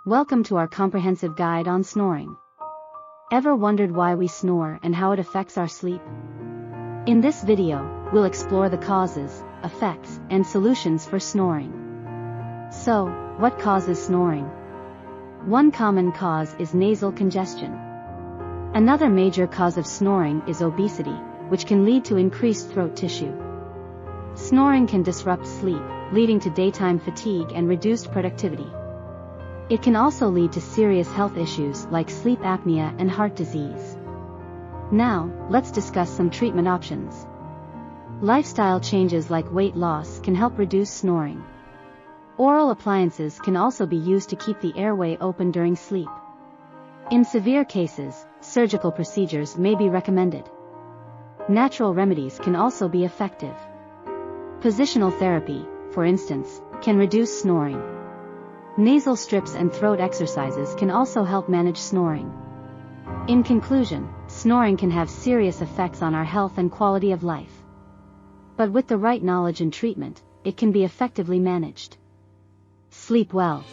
Welcome to our comprehensive guide on snoring. Ever wondered why we snore and how it affects our sleep? In this video, we'll explore the causes, effects, and solutions for snoring. So, what causes snoring? One common cause is nasal congestion. Another major cause of snoring is obesity, which can lead to increased throat tissue. Snoring can disrupt sleep, leading to daytime fatigue and reduced productivity. It can also lead to serious health issues like sleep apnea and heart disease. Now, let's discuss some treatment options. Lifestyle changes like weight loss can help reduce snoring. Oral appliances can also be used to keep the airway open during sleep. In severe cases, surgical procedures may be recommended. Natural remedies can also be effective. Positional therapy, for instance, can reduce snoring. Nasal strips and throat exercises can also help manage snoring. In conclusion, snoring can have serious effects on our health and quality of life. But with the right knowledge and treatment, it can be effectively managed. Sleep well.